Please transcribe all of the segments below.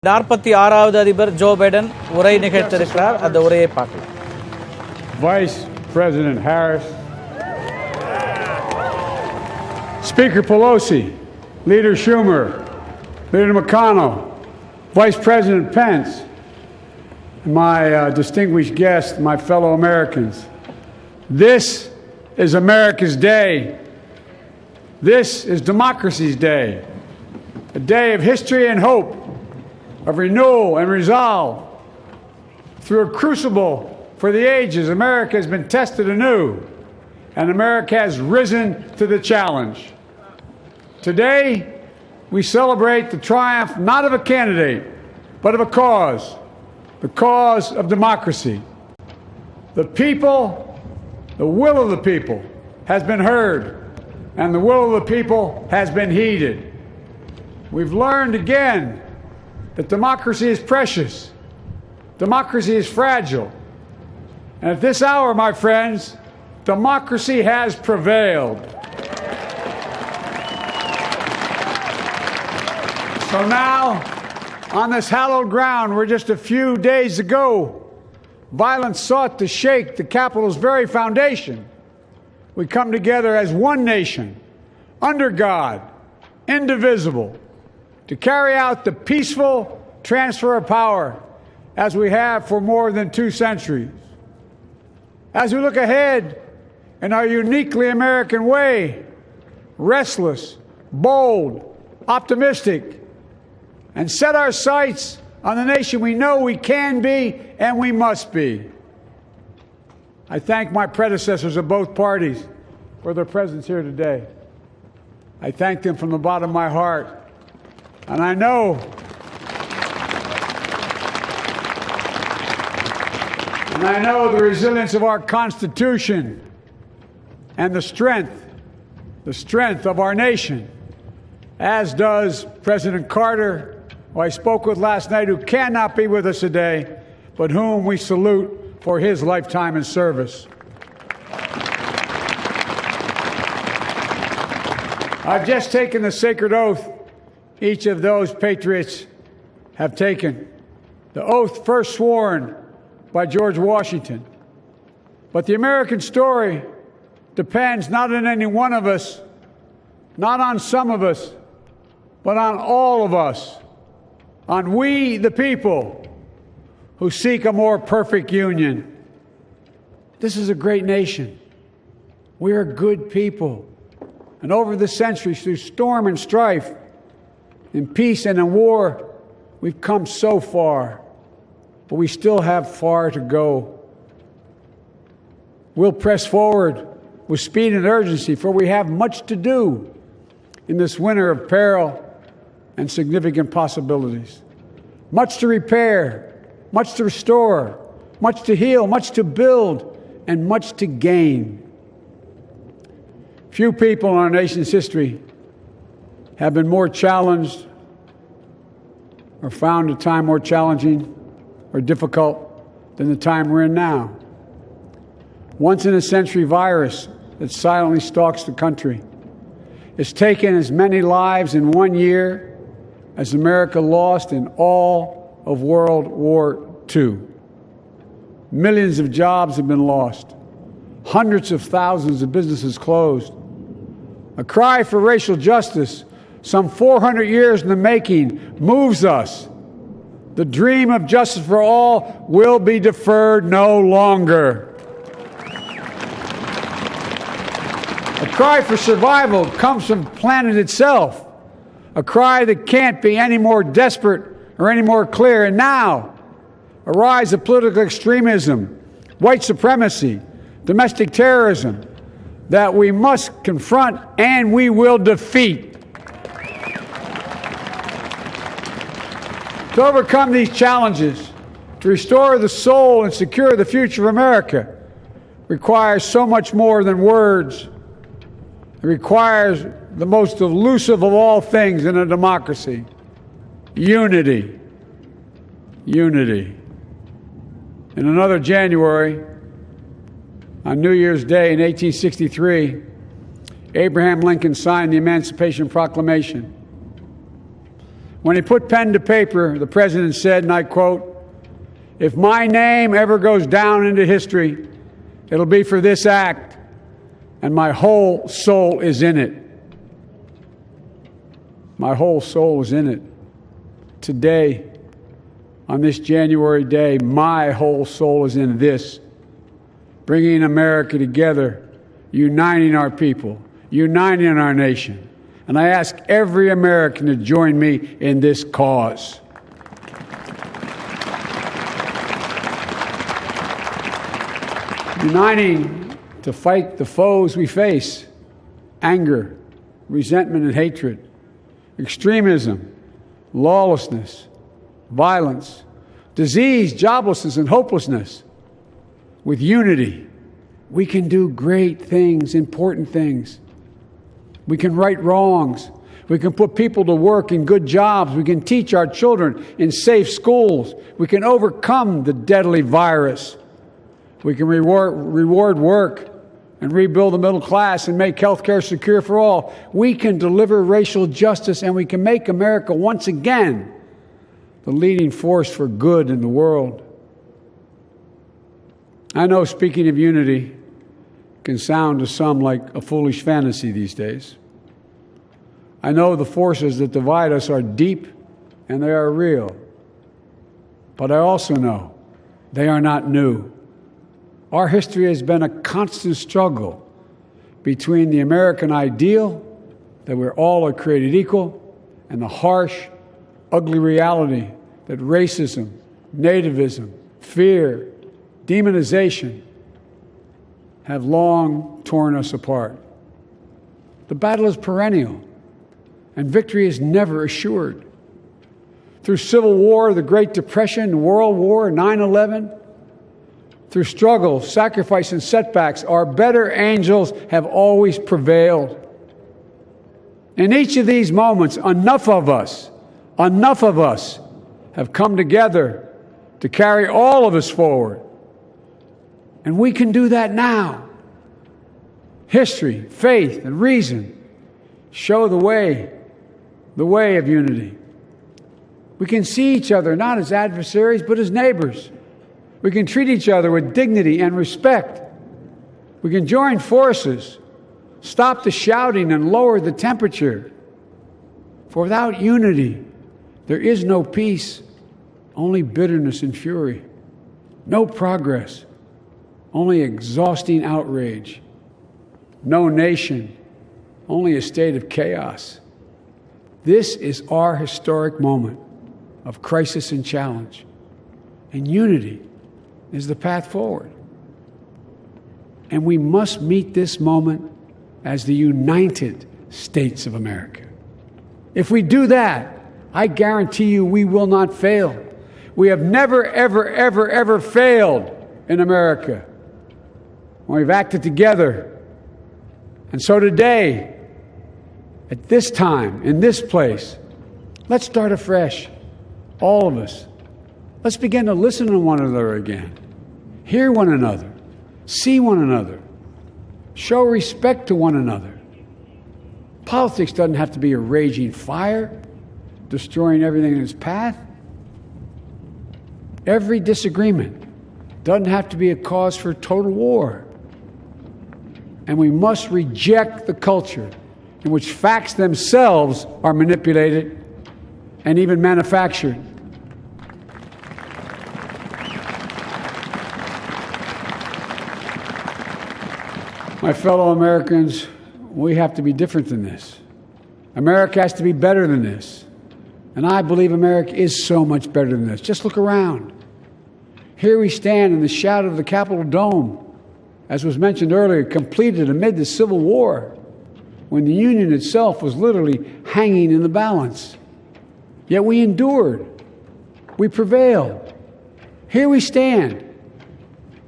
46வது அதிபர் Joe Biden உரை நிகழ்த்திருக்கிறார். அந்த உரையை பார்க்கலாம். Vice President Harris, Speaker Pelosi, Leader Schumer, Leader McConnell, Vice President Pence, and my distinguished guests, my fellow Americans. This is America's day. This is democracy's day, a day of history and hope, of renewal and resolve. Through a crucible for the ages, America has been tested anew, and America has risen to the challenge. Today, we celebrate the triumph not of a candidate, but of a cause, the cause of democracy. The people, the will of the people has been heard, and the will of the people has been heeded. We've learned again that democracy is precious, democracy is fragile, and at this hour, my friends, democracy has prevailed. So now, on this hallowed ground where just a few days ago violence sought to shake the Capitol's very foundation, we come together as one nation, under God, indivisible, to carry out the peaceful transfer of power as we have for more than 2 centuries. As we look ahead in our uniquely American way, restless, bold, optimistic, and set our sights on the nation we know we can be and we must be. I thank my predecessors of both parties for their presence here today. I thank them from the bottom of my heart. And I know the resilience of our Constitution and the strength of our nation, as does President Carter, who I spoke with last night, who cannot be with us today, but whom we salute for his lifetime in service. I've just taken the sacred oath each of those patriots have taken, the oath first sworn by George Washington. But the American story depends not on any one of us, not on some of us, but on all of us, on we the people who seek a more perfect union. This is a great nation. We are good people. And over the centuries, through storm and strife, in peace and in war, we've come so far, but we still have far to go. We'll press forward with speed and urgency, for we have much to do in this winter of peril and significant possibilities. Much to repair, much to restore, much to heal, much to build, and much to gain. Few people in our nation's history have been more challenged or found a time more challenging or difficult than the time we're in now. Once-in-a-century virus that silently stalks the country has taken as many lives in 1 year as America lost in all of World War II. Millions of jobs have been lost. Hundreds of thousands of businesses closed. A cry for racial justice, some 400 years in the making, moves us. The dream of justice for all will be deferred no longer. A cry for survival comes from the planet itself, a cry that can't be any more desperate or any more clear. And now, a rise of political extremism, white supremacy, domestic terrorism, that we must confront and we will defeat. To overcome these challenges, to restore the soul and secure the future of America, requires so much more than words. It requires the most elusive of all things in a democracy: unity. Unity. In another January, on New Year's Day in 1863, Abraham Lincoln signed the Emancipation Proclamation. When he put pen to paper, the president said, and I quote, "If my name ever goes down into history, it'll be for this act, and my whole soul is in it." My whole soul is in it. Today, on this January day, my whole soul is in this, bringing America together, uniting our people, uniting our nation. And I ask every American to join me in this cause. Uniting to fight the foes we face: anger, resentment and hatred, extremism, lawlessness, violence, disease, joblessness, and hopelessness. With unity, we can do great things, important things. We can right wrongs. We can put people to work in good jobs. We can teach our children in safe schools. We can overcome the deadly virus. We can reward work and rebuild the middle class and make health care secure for all. We can deliver racial justice, and we can make America once again the leading force for good in the world. I know speaking of unity can sound to some like a foolish fantasy these days. I know the forces that divide us are deep and they are real. But I also know they are not new. Our history has been a constant struggle between the American ideal that we're all are created equal and the harsh, ugly reality that racism, nativism, fear, demonization have long torn us apart. The battle is perennial, and victory is never assured. Through Civil War, the Great Depression, World War, 9/11, through struggle, sacrifice, and setbacks, our better angels have always prevailed. In each of these moments, enough of us have come together to carry all of us forward. And we can do that now. History, faith, and reason show the way of unity. We can see each other not as adversaries, but as neighbors. We can treat each other with dignity and respect. We can join forces, stop the shouting, and lower the temperature. For without unity, there is no peace, only bitterness and fury. No progress, only exhausting outrage. No nation, only a state of chaos. This is our historic moment of crisis and challenge, and unity is the path forward. And we must meet this moment as the United States of America. If we do that, I guarantee you we will not fail. We have never, ever, ever, ever failed in America when we've acted together. And so today, at this time, in this place, let's start afresh, all of us. Let's begin to listen to one another again, hear one another, see one another, show respect to one another. Politics doesn't have to be a raging fire, destroying everything in its path. Every disagreement doesn't have to be a cause for total war. And we must reject the culture in which facts themselves are manipulated and even manufactured. My fellow Americans, we have to be different than this. America has to be better than this. And I believe America is so much better than this. Just look around. Here we stand in the shadow of the Capitol Dome, as was mentioned earlier, completed amid the Civil War, when the Union itself was literally hanging in the balance. Yet we endured. We prevailed. Here we stand,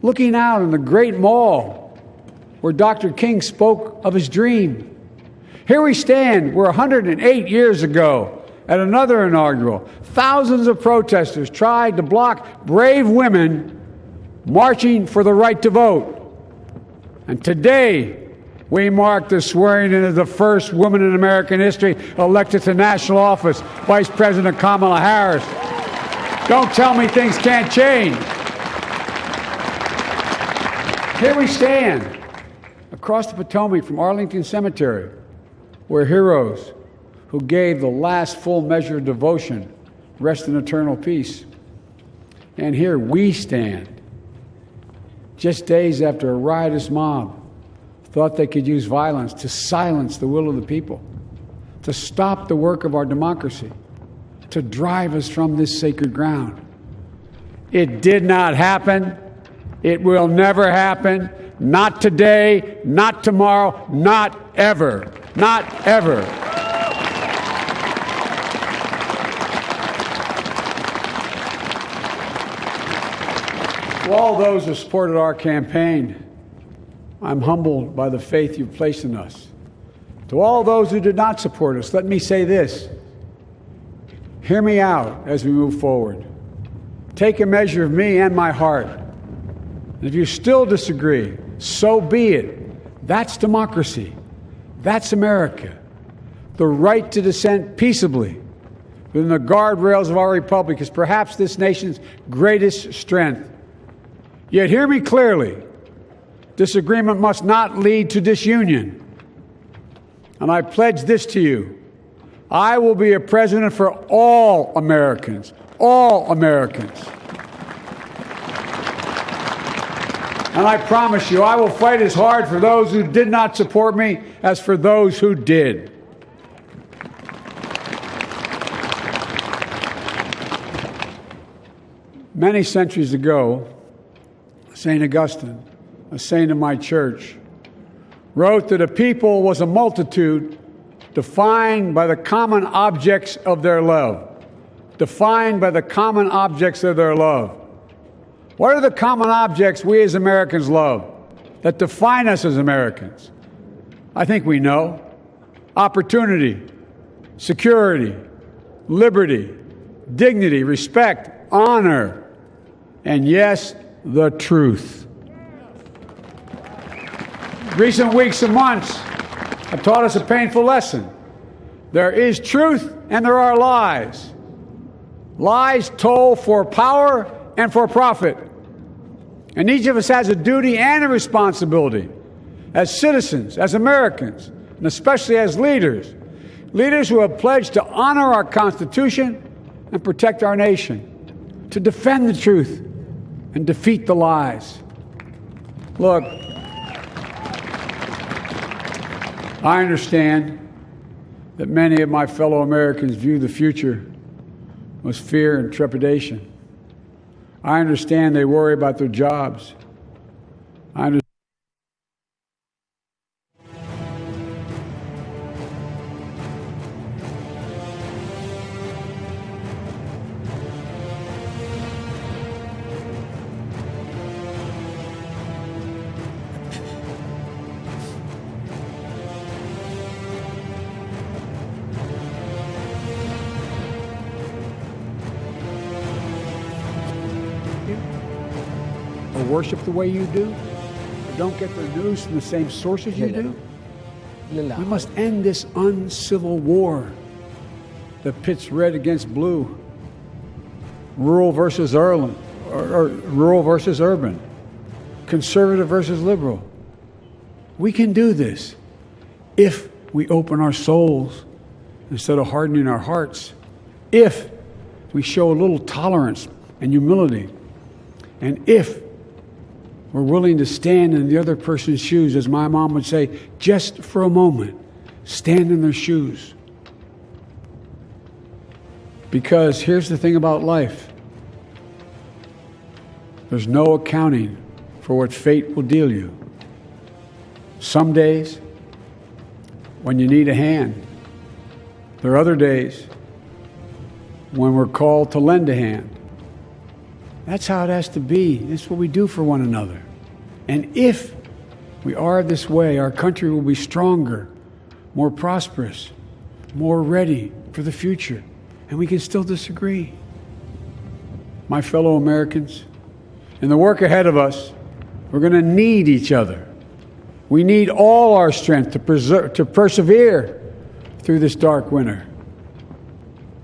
looking out on the great mall where Dr. King spoke of his dream. Here we stand where 108 years ago, at another inaugural, thousands of protesters tried to block brave women marching for the right to vote. And today, we mark the swearing in of the first woman in American history elected to national office, Vice President Kamala Harris. Don't tell me things can't change. Here we stand across the Potomac from Arlington Cemetery, where heroes who gave the last full measure of devotion rest in eternal peace. And here we stand, just days after a riotous mob thought they could use violence to silence the will of the people, to stop the work of our democracy, to drive us from this sacred ground. It did not happen. It will never happen. Not today, not tomorrow, not ever. Not ever. To all those who supported our campaign, I'm humbled by the faith you've placed in us. To all those who did not support us, let me say this. Hear me out as we move forward. Take a measure of me and my heart. And if you still disagree, so be it. That's democracy. That's America. The right to dissent peaceably within the guardrails of our republic is perhaps this nation's greatest strength. Yet hear me clearly. Disagreement must not lead to disunion. And I pledge this to you. I will be a president for all Americans. All Americans. And I promise you, I will fight as hard for those who did not support me as for those who did. Many centuries ago, St. Augustine, a saint of my church, wrote that a people was a multitude defined by the common objects of their love. Defined by the common objects of their love. What are the common objects we as Americans love that define us as Americans? I think we know. Opportunity, security, liberty, dignity, respect, honor, and yes, the truth. Recent weeks and months have taught us a painful lesson. There is truth and there are lies. Lies told for power and for profit. And each of us has a duty and a responsibility as citizens, as Americans, and especially as leaders. Leaders who have pledged to honor our Constitution and protect our nation, to defend the truth and defeat the lies. Look, I understand that many of my fellow Americans view the future with fear and trepidation. I understand they worry about their jobs. I understand. Or worship the way you do, or don't get their news from the same sources you do. We must end this uncivil war that pits red against blue, rural versus urban, or rural versus urban, conservative versus liberal. We can do this if we open our souls instead of hardening our hearts, if we show a little tolerance and humility, and if we're willing to stand in the other person's shoes, as my mom would say, just for a moment, stand in their shoes. Because here's the thing about life. There's no accounting for what fate will deal you. Some days, when you need a hand. There are other days when we're called to lend a hand. That's how it has to be. That's what we do for one another. And if we are this way, our country will be stronger, more prosperous, more ready for the future. And we can still disagree. My fellow Americans, in the work ahead of us, we're going to need each other. We need all our strength to persevere through this dark winter.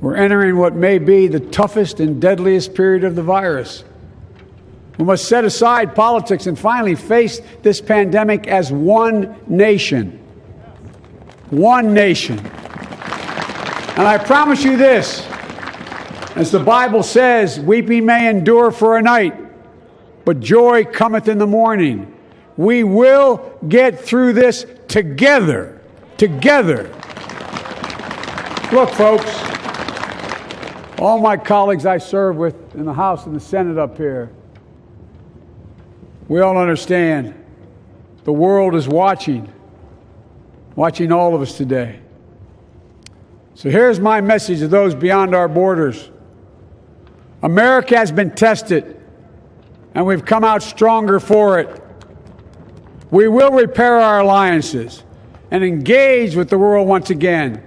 We're entering what may be the toughest and deadliest period of the virus. We must set aside politics and finally face this pandemic as one nation. One nation. And I promise you this, as the Bible says, weeping may endure for a night, but joy cometh in the morning. We will get through this together. Together. Look, folks, all my colleagues I serve with in the House and the Senate up here, we all understand the world is watching all of us today. So here's my message to those beyond our borders. America has been tested, and we've come out stronger for it. We will repair our alliances and engage with the world once again,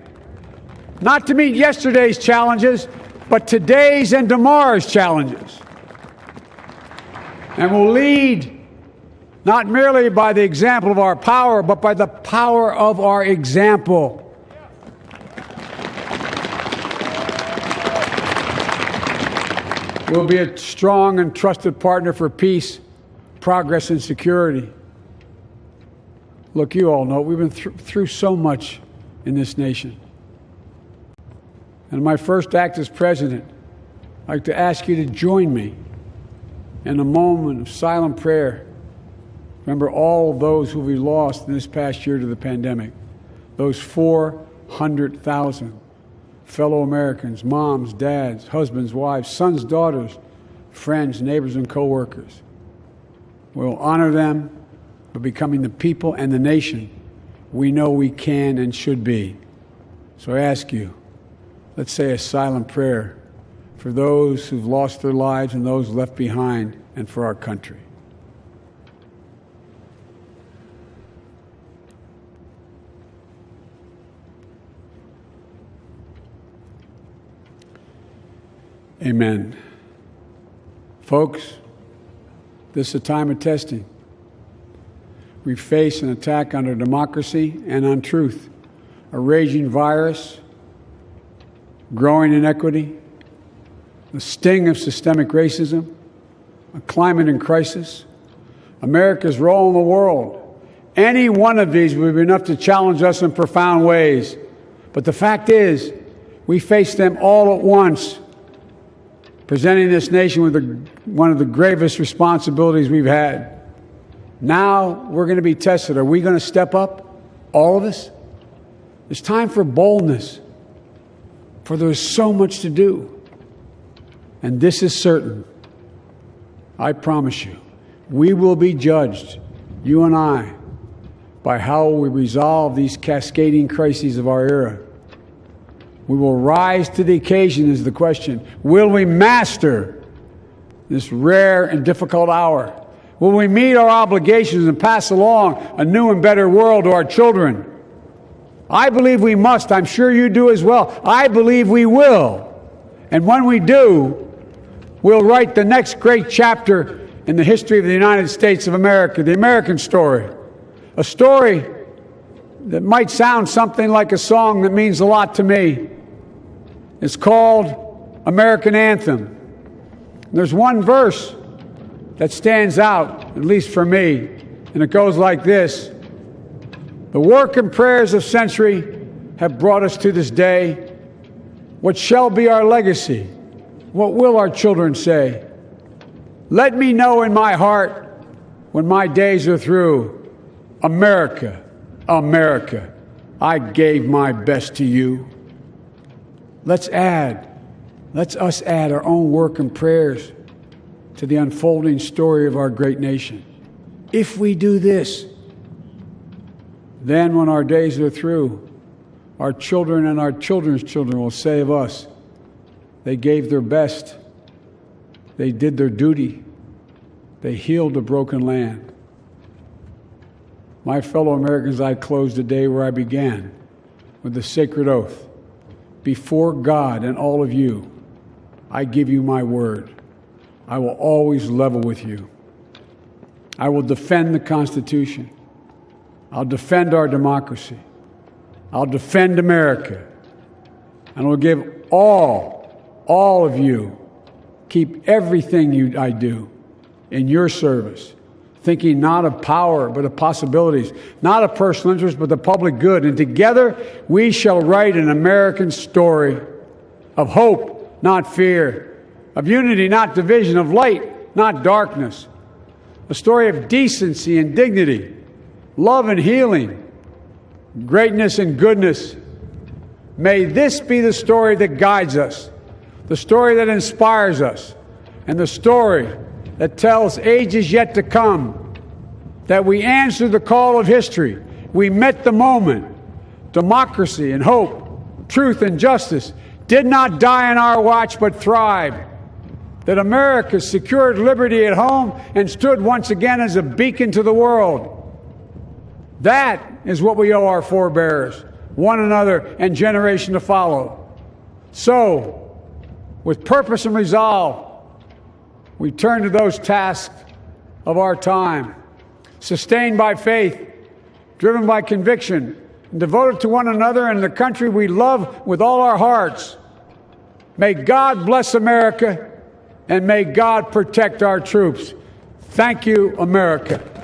not to meet yesterday's challenges, but today's and tomorrow's challenges. And we'll lead not merely by the example of our power, but by the power of our example. We'll be a strong and trusted partner for peace, progress, and security. Look, you all know we've been through so much in this nation. And my first act as president, I'd like to ask you to join me in a moment of silent prayer. Remember all those who we lost in this past year to the pandemic. Those 400,000 fellow Americans, moms, dads, husbands, wives, sons, daughters, friends, neighbors, and co-workers. We'll honor them by becoming the people and the nation we know we can and should be. So I ask you, let's say a silent prayer for those who've lost their lives and those left behind, and for our country. Amen. Folks, this is a time of testing. We face an attack on our democracy and on truth, a raging virus, growing inequity, the sting of systemic racism, a climate in crisis, America's role in the world. Any one of these would be enough to challenge us in profound ways. But the fact is, we face them all at once, presenting this nation with one of the gravest responsibilities we've had. Now we're going to be tested. Are we going to step up, all of us? It's time for boldness, for there's so much to do. And this is certain. I promise you, we will be judged, you and I, by how we resolve these cascading crises of our era. We will rise to the occasion is the question. Will we master this rare and difficult hour? Will we meet our obligations and pass along a new and better world to our children? I believe we must. I'm sure you do as well. I believe we will. And when we do, we'll write the next great chapter in the history of the United States of America, the American story. A story that might sound something like a song that means a lot to me. It's called American Anthem. There's one verse that stands out, at least for me, and it goes like this. The work and prayers of century have brought us to this day. What shall be our legacy? What will our children say? Let me know in my heart when my days are through. America, America, I gave my best to you. Let's us add our own work and prayers to the unfolding story of our great nation. If we do this, then when our days are through, our children and our children's children will say of us, they gave their best, they did their duty, they healed a broken land. My fellow Americans, I close the day where I began, with the sacred oath. Before God and all of you, I give you my word. I will always level with you. I will defend the Constitution. I'll defend our democracy. I'll defend America. And I'll give all of you, keep everything I do in your service, thinking not of power, but of possibilities, not of personal interest, but the public good. And together we shall write an American story of hope, not fear, of unity, not division, of light, not darkness, a story of decency and dignity, love and healing, greatness and goodness. May this be the story that guides us, the story that inspires us, and the story that tells ages yet to come that we answered the call of history. We met the moment. Democracy and hope, truth and justice did not die on our watch but thrived. That America secured liberty at home and stood once again as a beacon to the world. That is what we owe our forebears, one another, and generation to follow. So, with purpose and resolve, we turn to those tasks of our time, sustained by faith, driven by conviction, and devoted to one another and the country we love with all our hearts. May God bless America, and may God protect our troops. Thank you, America.